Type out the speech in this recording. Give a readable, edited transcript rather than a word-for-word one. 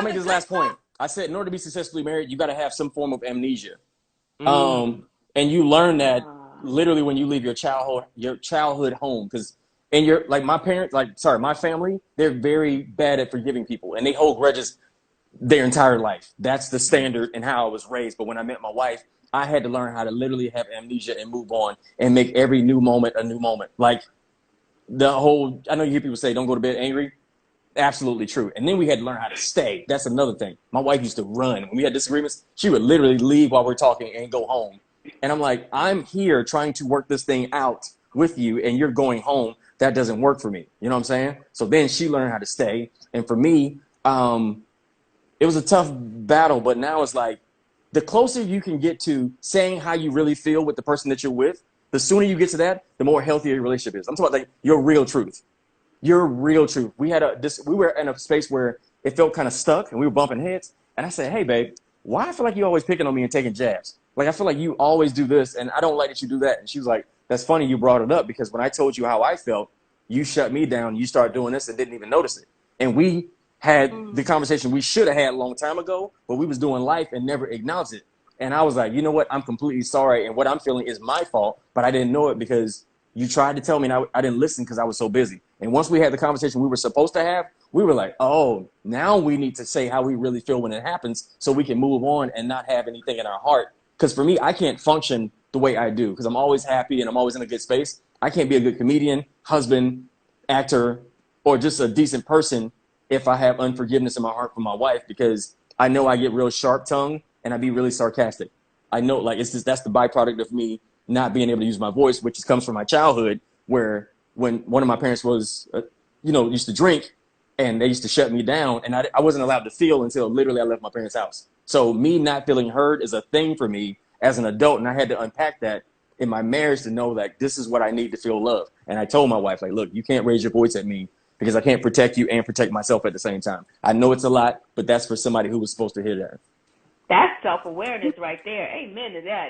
I'll make this last point. I said in order to be successfully married, you got to have some form of amnesia. Mm. And you learn that Ah. literally when you leave your childhood home. Because and you're like my parents, like sorry, my family, they're very bad at forgiving people, and they hold grudges their entire life. That's the standard and how I was raised. But when I met my wife, I had to learn how to literally have amnesia and move on and make every new moment a new moment. Like the whole, I know you hear people say, don't go to bed angry. Absolutely true. And then we had to learn how to stay. That's another thing. My wife used to run. When we had disagreements, she would literally leave while we're talking and go home. And I'm like, I'm here trying to work this thing out with you, and you're going home. That doesn't work for me. You know what I'm saying? So then she learned how to stay. And for me, it was a tough battle, but now it's like the closer you can get to saying how you really feel with the person that you're with, the sooner you get to that, the more healthier your relationship is. I'm talking about like your real truth. Your real truth. We were in a space where it felt kind of stuck and we were bumping heads. And I said, hey babe, why I feel like you always picking on me and taking jabs? Like I feel like you always do this and I don't like that you do that. And she was like, that's funny you brought it up because when I told you how I felt, you shut me down, you started doing this and didn't even notice it. And we had the Mm. conversation we should have had a long time ago, but we was doing life and never acknowledged it. And I was like, you know what? I'm completely sorry. And what I'm feeling is my fault, but I didn't know it because you tried to tell me and I didn't listen because I was so busy. And once we had the conversation we were supposed to have, we were like, oh, now we need to say how we really feel when it happens so we can move on and not have anything in our heart. Because for me, I can't function the way I do because I'm always happy and I'm always in a good space. I can't be a good comedian, husband, actor, or just a decent person if I have unforgiveness in my heart for my wife because I know I get real sharp tongued and I be really sarcastic. I know like it's just that's the byproduct of me not being able to use my voice, which comes from my childhood where when one of my parents was, used to drink and they used to shut me down and I wasn't allowed to feel until literally I left my parents' house. So me not feeling heard is a thing for me as an adult. And I had to unpack that in my marriage to know that this is what I need to feel love. And I told my wife, like, look, you can't raise your voice at me because I can't protect you and protect myself at the same time. I know it's a lot, but that's for somebody who was supposed to hear that. That's self awareness right there. Amen to that.